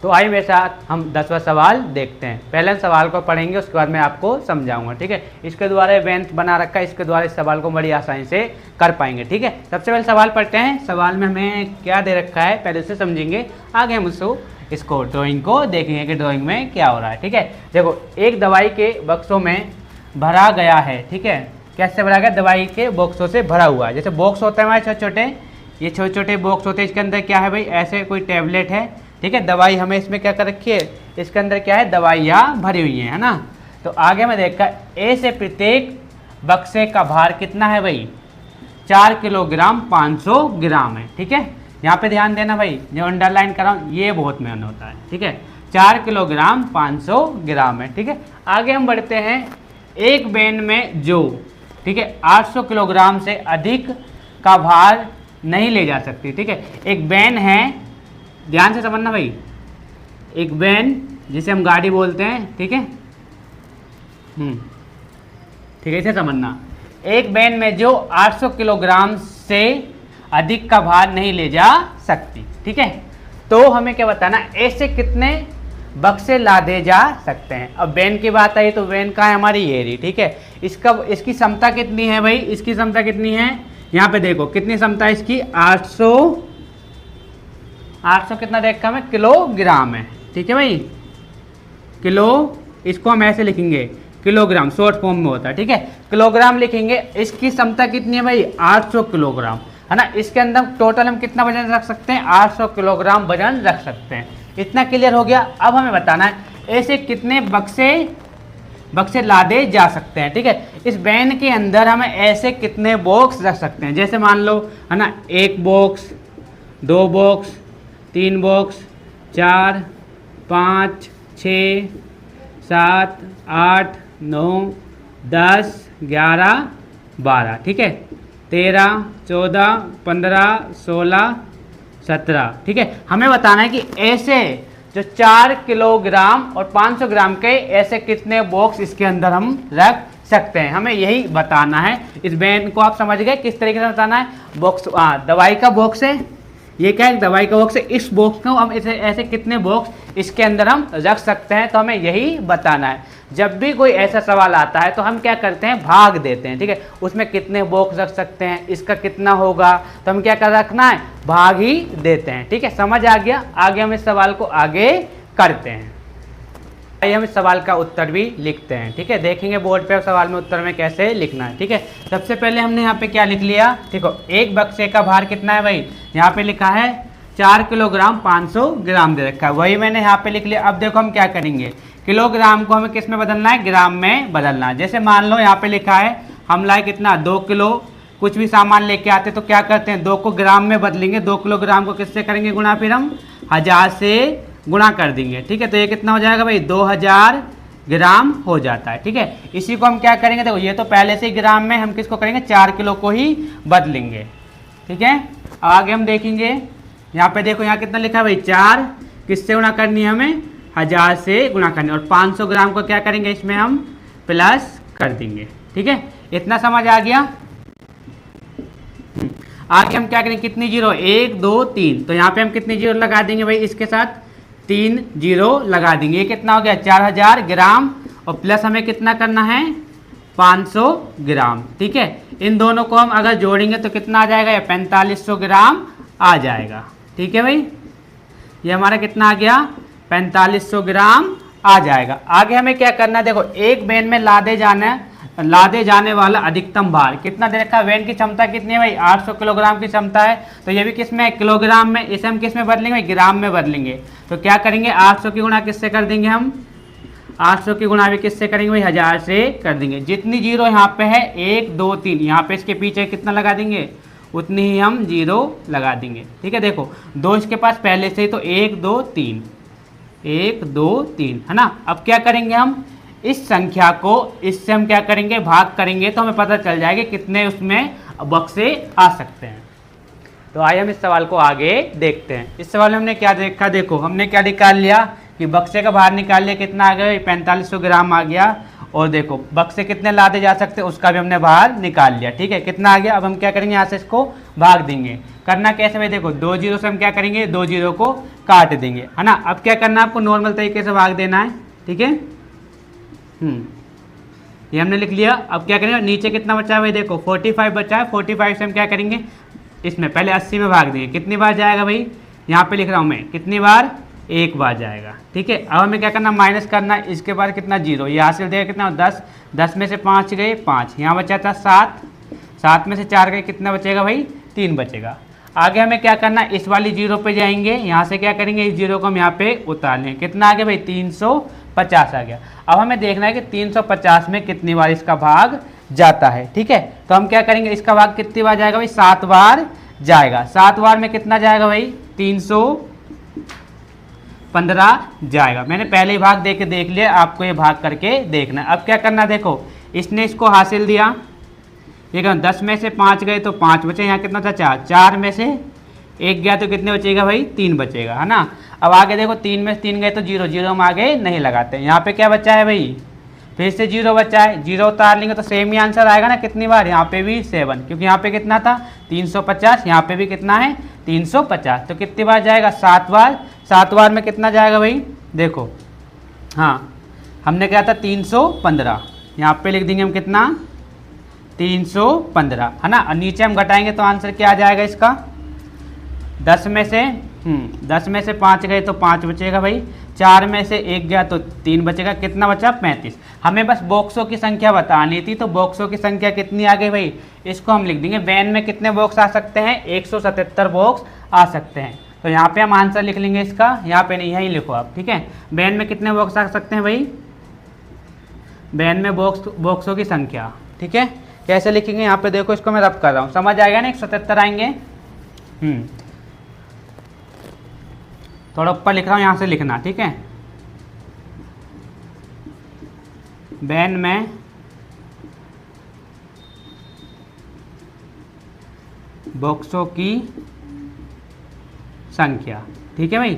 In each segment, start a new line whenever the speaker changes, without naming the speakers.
तो आइए मेरे साथ हम 10वां सवाल देखते हैं। पहले सवाल को पढ़ेंगे, उसके बाद मैं आपको समझाऊंगा, ठीक है। इसके द्वारा बेंच बना रखा है, इसके द्वारा इस सवाल को बड़ी आसानी से कर पाएंगे, ठीक है। सबसे पहले सवाल पढ़ते हैं। सवाल में हमें क्या दे रखा है पहले उसे समझेंगे, आगे हम इसको ड्राइंग को देखेंगे कि ड्राइंग में क्या हो रहा है, ठीक है। देखो, एक दवाई के बक्सों में भरा गया है, ठीक है। कैसे भरा गया? दवाई के बॉक्सों से भरा हुआ है। जैसे बॉक्स होते हैं हमारे छोटे छोटे, ये छोटे छोटे बॉक्स होते हैं, इसके अंदर क्या है भाई? ऐसे कोई टैबलेट है, ठीक है। दवाई हमें इसमें क्या कर रखी है? इसके अंदर क्या है? दवाइयाँ भरी हुई हैं, है ना। तो आगे में देखा ए से प्रत्येक बक्से का भार कितना है भाई? 4 किलोग्राम 500 ग्राम है, ठीक है। यहाँ पे ध्यान देना भाई, जो अंडरलाइन कर रहा हूँ ये बहुत मेहनत होता है, ठीक है। 4 किलोग्राम 500 ग्राम है, ठीक है। आगे हम बढ़ते हैं। एक बेन में जो, ठीक है, 800 किलोग्राम से अधिक का भार नहीं ले जा सकती, ठीक है। एक बेन है, ध्यान से समझना भाई, एक बेन जिसे हम गाड़ी बोलते हैं, ठीक है। ठीक है, इसे समझना। एक बेन में जो 800 किलोग्राम से अधिक का भार नहीं ले जा सकती, ठीक है। तो हमें क्या बताना, ऐसे कितने बक्से लादे जा सकते हैं। अब बेन की बात आई तो बेन का है हमारी ये रही, ठीक है। इसकी क्षमता कितनी है भाई? इसकी क्षमता कितनी है? यहाँ पे देखो कितनी क्षमता है इसकी, 800 कितना देखा हमें? किलोग्राम है, ठीक है भाई। किलो, इसको हम ऐसे लिखेंगे किलोग्राम, शॉर्ट फॉर्म में होता है, ठीक है। किलोग्राम लिखेंगे। इसकी क्षमता कितनी है भाई? 800 किलोग्राम, है ना। इसके अंदर टोटल हम कितना वजन रख सकते हैं? 800 किलोग्राम वजन रख सकते हैं। इतना क्लियर हो गया। अब हमें बताना है ऐसे कितने बक्से लादे जा सकते हैं, ठीक है। इस बैन के अंदर हमें ऐसे कितने बॉक्स रख सकते हैं? जैसे मान लो, है ना, 1 बॉक्स, 2 बॉक्स, 3 बॉक्स, 4, 5, 6, 7, 8, 9, 10, 11, 12, ठीक है। 13, 14, 15, 16, 17, ठीक है। हमें बताना है कि ऐसे जो 4 किलोग्राम और 500 ग्राम के ऐसे कितने बॉक्स इसके अंदर हम रख सकते हैं, हमें यही बताना है। इस बैन को आप समझ गए किस तरीके से बताना है। बॉक्स, दवाई का बॉक्स है, ये क्या है? दवाई का बॉक्स है। इस बॉक्स को हम ऐसे कितने बॉक्स इसके अंदर हम रख सकते हैं, तो हमें यही बताना है। जब भी कोई ऐसा सवाल आता है तो हम क्या करते हैं? भाग देते हैं, ठीक है। उसमें कितने बॉक्स रख सकते हैं, इसका कितना होगा, तो हम क्या कर रखना है? भाग ही देते हैं, ठीक है। समझ आ गया। आगे हम इस सवाल को आगे करते हैं। आइए हम इस सवाल का उत्तर भी लिखते हैं, ठीक है। देखेंगे बोर्ड पे सवाल में उत्तर में कैसे लिखना है, ठीक है। सबसे पहले हमने यहाँ पे क्या लिख लिया? देखो, एक बक्से का भार कितना है भाई? यहाँ पे लिखा है 4 किलोग्राम 500 ग्राम दे रखा है, वही मैंने यहाँ पे लिख लिया। अब देखो हम क्या करेंगे, किलोग्राम को हमें किस में बदलना है? ग्राम में बदलना है। जैसे मान लो यहाँ पे लिखा है हम लाए कितना, 2 किलो, कुछ भी सामान लेके आते तो क्या करते हैं? 2 को ग्राम में बदलेंगे। 2 किलोग्राम को किससे करेंगे गुणा? फिर हम 1000 से गुणा कर देंगे, ठीक है। तो ये कितना हो जाएगा भाई? 2000 ग्राम हो जाता है, ठीक है। इसी को हम क्या करेंगे? देखो, ये तो पहले से ही ग्राम में, हम किसको करेंगे? 4 किलो को ही बदलेंगे, ठीक है। आगे हम देखेंगे, यहाँ पे देखो, यहाँ कितना लिखा है भाई? 4 किससे गुणा करनी है? हमें 1000 से गुणा करनी है। और 500 ग्राम को क्या करेंगे? इसमें हम प्लस कर देंगे, ठीक है। इतना समझ आ गया। आगे हम क्या करेंगे? कितनी जीरो? 1, 2, 3, तो यहाँ पे हम कितनी जीरो लगा देंगे भाई? इसके साथ 3 जीरो लगा देंगे। ये कितना हो गया? 4000 ग्राम। और प्लस हमें कितना करना है? 500 ग्राम, ठीक है। इन दोनों को हम अगर जोड़ेंगे तो कितना आ जाएगा? ये 4500 ग्राम आ जाएगा, ठीक है भाई। ये हमारा कितना आ गया? 4500 ग्राम आ जाएगा। आगे हमें क्या करना है? देखो, एक बेन में लादे जाने वाला अधिकतम भार कितना दे रखा है? वेन की क्षमता कितनी है भाई? 800 किलोग्राम की क्षमता है। तो ये भी किस में है? किलोग्राम में। इसे हम किस में बदलेंगे भाई? ग्राम में बदलेंगे। तो क्या करेंगे? 800 की गुणा किससे कर देंगे हम? 800 की गुणा भी किससे करेंगे भाई? 1000 से कर देंगे। जितनी जीरो यहाँ पे है, 1, 2, 3, यहाँ पे इसके पीछे कितना लगा देंगे? उतनी ही हम जीरो लगा देंगे, ठीक है। देखो, 2 इसके पास पहले से ही, तो 1, 2, 3, 1, 2, 3, है ना। अब क्या करेंगे हम? इस संख्या को इससे हम क्या करेंगे? भाग करेंगे, तो हमें पता चल जाएगा कितने उसमें बक्से आ सकते हैं। तो आइए हम इस सवाल को आगे देखते हैं। इस सवाल में हमने क्या देखा? देखो, हमने क्या निकाल लिया कि बक्से का भार निकाल लिया। कितना आ गया? 4500 ग्राम आ गया। और देखो, बक्से कितने लादे जा सकते हैं उसका भी हमने भार निकाल लिया, ठीक है। कितना आ गया? अब हम क्या करेंगे? यहाँ से इसको भाग देंगे। करना कैसे भाई? देखो, 2 जीरो से हम क्या करेंगे? 2 जीरो को काट देंगे, है ना। अब क्या करना है आपको, नॉर्मल तरीके से भाग देना है, ठीक है। ये हमने लिख लिया। अब क्या करेंगे, नीचे कितना बचा है भाई, देखो 45 बचा है। 45 से हम क्या करेंगे, इसमें पहले 80 में भाग देंगे। कितनी बार जाएगा भाई, यहाँ पे लिख रहा हूँ मैं, कितनी बार, एक बार जाएगा, ठीक है। अब हमें क्या करना, माइनस करना, इसके बाद कितना, 0। ये हासिल देगा कितना, 10। 10 में से 5 गए, 5। यहाँ बचा था 7। 7 में से 4 गए, कितना बचेगा भाई, 3 बचेगा। आगे हमें क्या करना, इस वाली 0 पे जाएंगे, यहाँ से क्या करेंगे, इस 0 को हम यहाँ पे उतार लेंगे। कितना आ गया भाई, 350 आ गया। अब हमें देखना है कि 350 में कितनी बार इसका भाग जाता है, ठीक है। तो हम क्या करेंगे, इसका भाग कितनी बार जाएगा भाई, 7 बार जाएगा। 7 बार में कितना जाएगा भाई, 315 जाएगा। मैंने पहले ही भाग दे के देख लिया, आपको ये भाग करके देखना है। अब क्या करना, देखो इसने इसको हासिल दिया, ठीक है। 10 में से 5 गए तो 5 बचे, यहाँ कितना था, 4। 4 में से 1 गया तो कितने बचेगा भाई, 3 बचेगा, है ना। अब आगे देखो 3 में से 3 गए तो 0। 0 हम आगे नहीं लगाते। यहाँ पे क्या बचा है भाई, फिर से 0 बचा है। 0 उतार लेंगे तो सेम ही आंसर आएगा ना, कितनी बार, यहाँ पे भी 7, क्योंकि यहाँ पे कितना था, 350। यहाँ पे भी कितना है, 350। तो कितनी बार जाएगा, 7 बार। 7 बार में कितना जाएगा भाई, देखो, हाँ हमने क्या था, 315। यहाँ पे लिख देंगे हम कितना, 315, है ना। और नीचे हम घटाएंगे तो आंसर क्या आ जाएगा इसका, 10 में से 5 गए तो 5 बचेगा भाई। 4 में से 1 गया तो 3 बचेगा, कितना बचा, 35। हमें बस बॉक्सों की संख्या बतानी थी, तो बॉक्सों की संख्या कितनी आ गई भाई, इसको हम लिख देंगे। वैन में कितने बॉक्स आ सकते हैं, 177 बॉक्स आ सकते हैं। तो यहाँ पे हम आंसर लिख लेंगे इसका, यहाँ पे नहीं, यहीं लिखो आप, ठीक है। वैन में कितने बॉक्स आ सकते हैं भाई, वैन में बॉक्सों की संख्या, ठीक है। कैसे लिखेंगे, यहाँ पे देखो, इसको मैं रब कर रहा हूँ, समझ आएगा ना, 177 आएंगे। थोड़ा ऊपर लिख रहा हूँ, यहाँ से लिखना, ठीक है। वैन में बॉक्सों की संख्या, ठीक है भाई।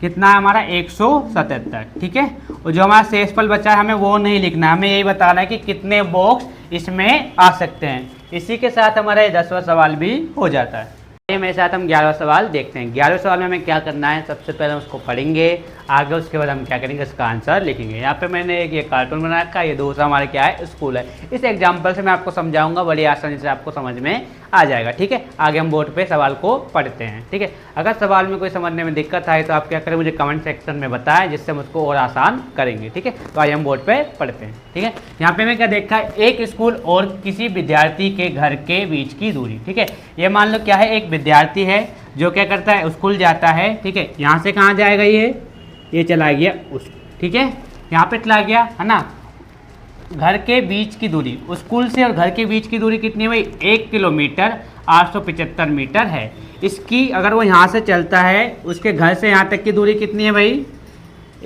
कितना है हमारा, 177, ठीक है। और जो हमारा शेषफल बचा है, हमें वो नहीं लिखना है, हमें यही बताना है कि कितने बॉक्स इसमें आ सकते हैं। इसी के साथ हमारा ये 10वां सवाल भी हो जाता है। मेरे साथ हम 11वां सवाल देखते हैं। 11वें सवाल में हमें क्या करना है, सबसे पहले हम उसको पढ़ेंगे, आगे उसके बाद हम क्या करेंगे, इसका आंसर लिखेंगे। यहाँ पे मैंने एक ये कार्टून बना रखा है, ये दूसरा हमारा क्या है, स्कूल है। इस एग्जाम्पल से मैं आपको समझाऊंगा, बड़ी आसानी से आपको समझ में आ जाएगा, ठीक है। आगे हम बोर्ड पे सवाल को पढ़ते हैं, ठीक है। अगर सवाल में कोई समझने में दिक्कत आए तो आप क्या करें, मुझे कमेंट सेक्शन में बताएं, जिससे हम उसको और आसान करेंगे, ठीक है। तो आइए हम बोर्ड पे पढ़ते हैं, ठीक है। यहाँ पे मैं क्या देखा है, एक स्कूल और किसी विद्यार्थी के घर के बीच की दूरी, ठीक है। ये मान लो क्या है, एक विद्यार्थी है जो क्या करता है, स्कूल जाता है, ठीक है। यहाँ से कहाँ जाएगा, ये चला गया उस, ठीक है, यहाँ पे चला गया, है ना। घर के बीच की दूरी, स्कूल से और घर के बीच की दूरी कितनी है भाई, 1 किलोमीटर 875 मीटर है। इसकी अगर वो यहाँ से चलता है, उसके घर से यहाँ तक की दूरी कितनी है भाई,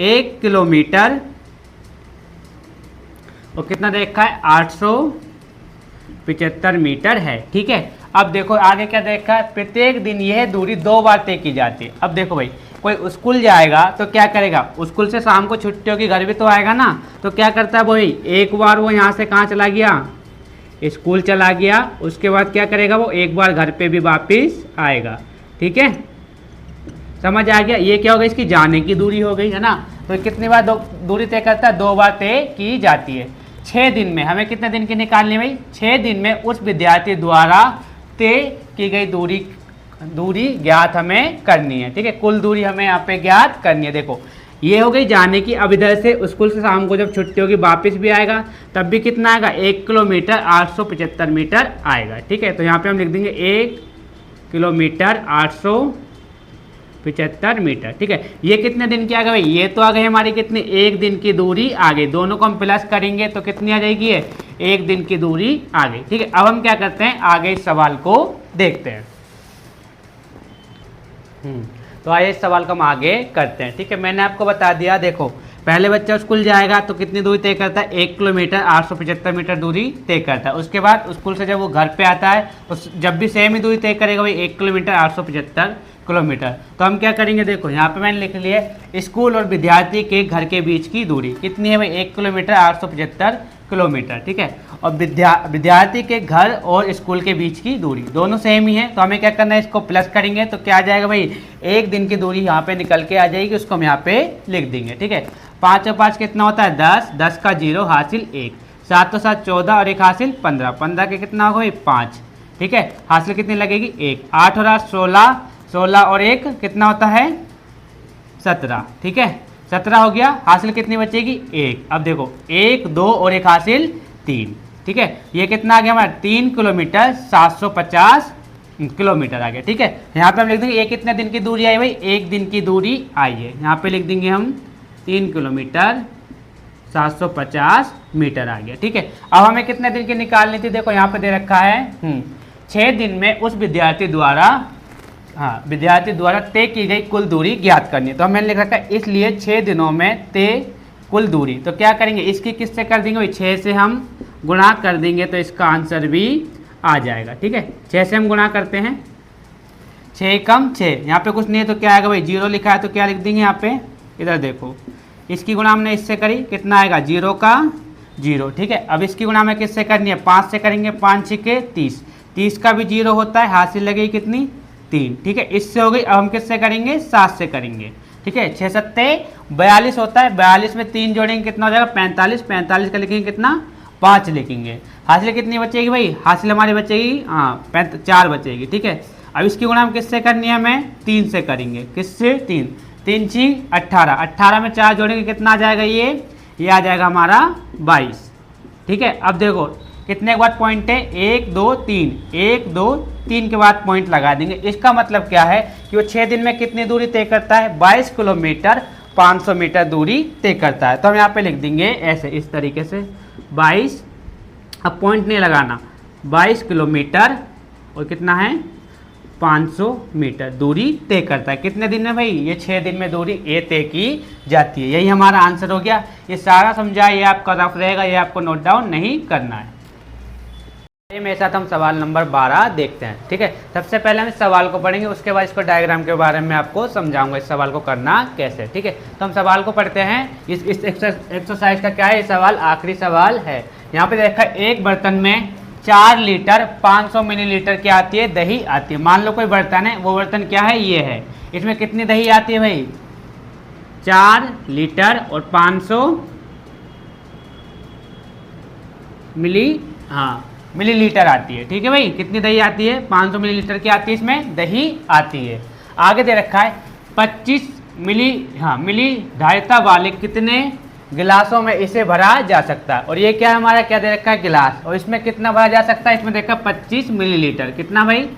1 किलोमीटर और कितना देखा है, 875 मीटर है, ठीक है। अब देखो आगे क्या देखा है, प्रत्येक दिन यह दूरी 2 बार तय की जाती है। अब देखो भाई, कोई स्कूल जाएगा तो क्या करेगा, स्कूल से शाम को छुट्टी होगी, घर भी तो आएगा ना, तो क्या करता है भाई, एक बार वो यहाँ से कहाँ चला गया, स्कूल चला गया, उसके बाद क्या करेगा, वो एक बार घर पे भी वापिस आएगा, ठीक है। समझ आ गया, ये क्या होगा, इसकी जाने की दूरी हो गई, है ना। तो कितनी बार दूरी तय करता है, 2 बार तय की जाती है। 6 दिन में हमें कितने दिन की निकालनी भाई, 6 दिन में उस विद्यार्थी द्वारा तय की गई दूरी ज्ञात हमें करनी है, ठीक है। कुल दूरी हमें यहाँ पे ज्ञात करनी है। देखो ये हो गई जाने की। अब इधर से स्कूल से शाम को जब छुट्टी होगी वापस भी आएगा, तब भी कितना आएगा, 1 किलोमीटर 875 मीटर आएगा, ठीक है। तो यहाँ पे हम लिख देंगे 1 किलोमीटर 875 मीटर, ठीक है। ये कितने दिन की आ गई भाई, ये तो आ गई हमारी कितनी, 1 दिन की दूरी आ गई। दोनों को हम प्लस करेंगे तो कितनी आ जाएगी, ये 1 दिन की दूरी आ गई, ठीक है। अब हम क्या करते हैं, आगे इस सवाल को देखते हैं। तो आइए इस सवाल को हम आगे करते हैं, ठीक है। मैंने आपको बता दिया, देखो पहले बच्चा स्कूल जाएगा तो कितनी दूरी तय करता है, 1 किलोमीटर 875 मीटर दूरी तय करता है। उसके बाद स्कूल से जब वो घर पे आता है तो जब भी सेम ही दूरी तय करेगा भाई, 1 किलोमीटर 875 किलोमीटर। तो हम क्या करेंगे, देखो यहाँ पे मैंने लिख लिया, स्कूल और विद्यार्थी के घर के बीच की दूरी कितनी है भाई, 1 किलोमीटर 875 किलोमीटर, ठीक है। और विद्यार्थी के घर और स्कूल के बीच की दूरी दोनों सेम ही है, तो हमें क्या करना है, इसको प्लस करेंगे तो क्या आ जाएगा भाई, एक दिन की दूरी यहाँ पे निकल के आ जाएगी, उसको हम यहाँ पे लिख देंगे, ठीक है। 5 और 5 कितना होता है 10, 10 का 0 हासिल 1, 7 और 7 14 और 1 हासिल 15, 15 के कितना होगा भाई 5, ठीक है। हासिल कितनी लगेगी 1, 8 और 8 16, 16 और 1 कितना होता है 17, ठीक है। 17 हो गया, हासिल कितनी बचेगी 1। अब देखो 1 2 और 1 हासिल 3, ठीक है। ये कितना आ गया हमारा 3 किलोमीटर 750 किलोमीटर आ गया, ठीक है। यहाँ पे हम लिख देंगे ये कितने दिन की दूरी आई भाई, एक दिन की दूरी आई है। यहाँ पे लिख देंगे हम 3 किलोमीटर 750 मीटर आ गया, ठीक है। अब हमें कितने दिन की निकालनी थी, देखो यहाँ पे दे रखा है 6 दिन में उस विद्यार्थी द्वारा तय की गई कुल दूरी ज्ञात करनी है। तो हमने लिख रखा है इसलिए 6 दिनों में तय कुल दूरी, तो क्या करेंगे इसकी किससे कर देंगे, 6 से हम गुणा कर देंगे तो इसका आंसर भी आ जाएगा, ठीक है। 6 से हम गुणा करते हैं, 6 कम 6, यहाँ पे कुछ नहीं है तो क्या आएगा भाई 0 लिखा है तो क्या लिख देंगे यहाँ पे, इधर देखो इसकी गुणा हमने इससे करी, कितना आएगा 0 का 0, ठीक है। अब इसकी गुणा हमें किससे करनी है, 5 से करेंगे, 5 6 30, 30 का भी 0 होता है, हासिल लगेगी कितनी 3, ठीक है। इससे हो गई। अब हम किससे करेंगे 7 से करेंगे, ठीक है। 6 7 42 होता है, 42 में 3 जोड़ेंगे कितना हो जाएगा 45, 45 का लिखेंगे कितना 5 लिखेंगे, हासिल कितनी बचेगी भाई, हासिल हमारी बचेगी 4 बचेगी, ठीक है। अब इसकी गुणा हम किससे करनी है, हमें 3 से करेंगे, किससे 3 3 6 18, 18 में 4 जोड़ेंगे कितना आ जाएगा, ये आ जाएगा हमारा 22, ठीक है। अब देखो कितने के बाद पॉइंट है 1 2 3, 1 2 3 के बाद पॉइंट लगा देंगे। इसका मतलब क्या है कि वो 6 दिन में कितनी दूरी तय करता है, 22 किलोमीटर 500 मीटर दूरी तय करता है। तो हम यहाँ पे लिख देंगे ऐसे, इस तरीके से 22, अब पॉइंट नहीं लगाना, 22 किलोमीटर और कितना है 500 मीटर दूरी तय करता है। कितने दिन में भाई, ये 6 दिन में दूरी ये तय की जाती है। यही हमारा आंसर हो गया। ये सारा समझा, ये आपका रफ रहेगा, ये आपको नोट डाउन नहीं करना है। मेरे साथ हम सवाल नंबर 12 देखते हैं, ठीक है। सबसे पहले हम इस सवाल को पढ़ेंगे, उसके बाद इसको डायग्राम के बारे में आपको समझाऊंगा इस सवाल को करना कैसे, ठीक है। तो हम सवाल को पढ़ते हैं। इस एक्सरसाइज का क्या है, ये सवाल आखिरी सवाल है। यहाँ पे देखा एक बर्तन में 4 लीटर 500 मिलीलीटर क्या आती है, दही आती है। मान लो कोई बर्तन है, वो बर्तन क्या है, ये है। इसमें कितनी दही आती है भाई, 4 लीटर और 500 मिलीलीटर आती है, ठीक है भाई। कितनी दही आती है, 500 मिलीलीटर की आती है, इसमें दही आती है। आगे दे रखा है 25 मिली धारिता वाले कितने गिलासों में इसे भरा जा सकता है। और ये क्या हमारा क्या दे रखा है, गिलास, और इसमें कितना भरा जा सकता है, इसमें देखा 25 मिलीलीटर, कितना भाई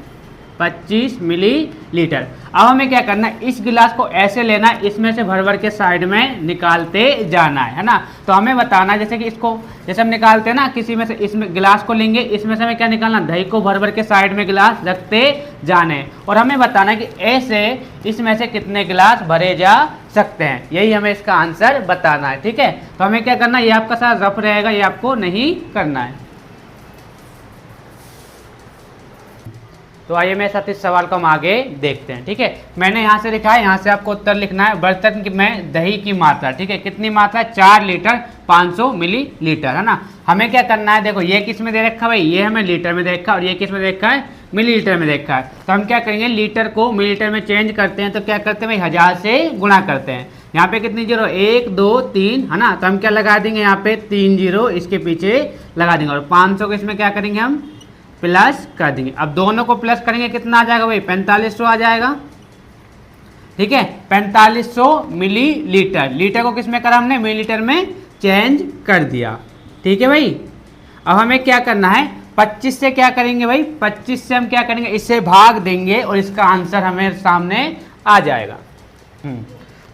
25 मिलीलीटर। अब हमें क्या करना है, इस गिलास को ऐसे लेना है, इसमें से भर भर के साइड में निकालते जाना है ना। तो हमें बताना है जैसे कि इसको जैसे हम निकालते हैं ना, किसी में से इसमें गिलास को लेंगे, इसमें से हमें क्या निकालना, दही को भर भर के साइड में गिलास रखते जाने, और हमें बताना है कि ऐसे इसमें से कितने गिलास भरे जा सकते हैं। यही हमें इसका आंसर बताना है, ठीक है। तो हमें क्या करना है, ये आपका साथ रफ रहेगा, ये आपको नहीं करना है। तो आइए मेरे साथ इस सवाल को हम आगे देखते हैं, ठीक है। मैंने यहाँ से लिखा है, यहाँ से आपको उत्तर लिखना है। बर्तन में दही की मात्रा, ठीक है, कितनी मात्रा, 4 लीटर 500 मिलीलीटर, है ना। हमें क्या करना है, देखो ये किस में दे रखा है भाई, ये हमें लीटर में दे रखा है, और ये किस में दे रखा है, मिलीलीटर में दे रखा है। तो हम क्या करेंगे, लीटर को मिलीलीटर में चेंज करते हैं। तो क्या करते हैं भाई, 1000 से गुणा करते हैं। यहाँ पे कितनी 0, 1 2 3, है ना। तो हम क्या लगा देंगे, यहाँ पे 3 0 इसके पीछे लगा देंगे, और 500 को इसमें क्या करेंगे, हम प्लस कर देंगे। अब दोनों को प्लस करेंगे, कितना आ जाएगा भाई, 4500 आ जाएगा, ठीक है। 4500 मिलीलीटर, लीटर को किस में करा हमने, मिलीलीटर में चेंज कर दिया, ठीक है भाई। अब हमें क्या करना है, 25 से क्या करेंगे भाई, 25 से हम क्या करेंगे, इससे भाग देंगे और इसका आंसर हमें सामने आ जाएगा।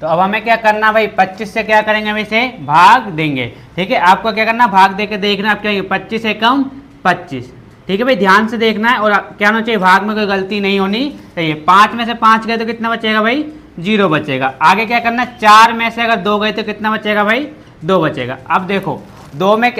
तो अब हमें क्या करना भाई, 25 से क्या करेंगे, हम इसे भाग देंगे, ठीक है। आपको क्या करना, भाग दे के देखना, आप क्या 25 एकम 25, ठीक है भाई। ध्यान से देखना है, और क्या होना चाहिए, भाग में कोई गलती नहीं होनी चाहिए। 5 में से 5 गए तो कितना बचेगा भाई, 0 बचेगा। आगे क्या करना, 4 में से अगर 2 गए तो कितना बचेगा भाई, 2 बचेगा। अब देखो 2 में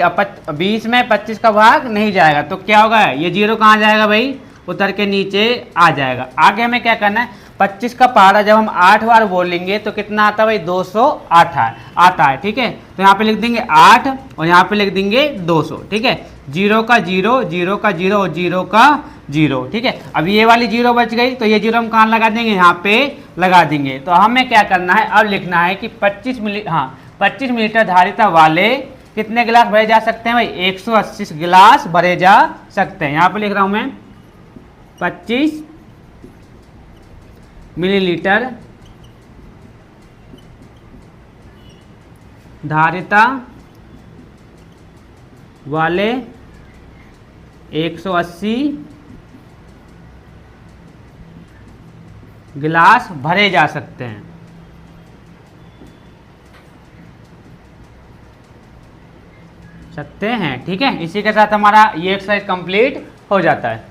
20 में 25 का भाग नहीं जाएगा, तो क्या होगा, ये 0 कहाँ जाएगा भाई, उतर के नीचे आ जाएगा। आगे हमें क्या करना है, 25 का पारा जब हम 8 बार बोलेंगे तो कितना आता है भाई, 200 आता है। ठीक है, तो यहाँ पे लिख देंगे 8 और यहाँ पे लिख देंगे 200। ठीक है, 0 का 0, 0 का 0 और 0 का 0। ठीक है, अब ये वाली 0 बच गई तो ये 0 हम कहाँ लगा देंगे, यहाँ पे लगा देंगे। तो हमें क्या करना है, अब लिखना है कि 25 मिलीलीटर धारिता वाले कितने गिलास भरे जा सकते हैं भाई, 180 गिलास भरे जा सकते हैं। यहाँ पे लिख रहा हूँ मैं 25 मिलीलीटर धारिता वाले 180 गिलास भरे जा सकते हैं। ठीक है, इसी के साथ हमारा ये एक्सरसाइज कंप्लीट हो जाता है।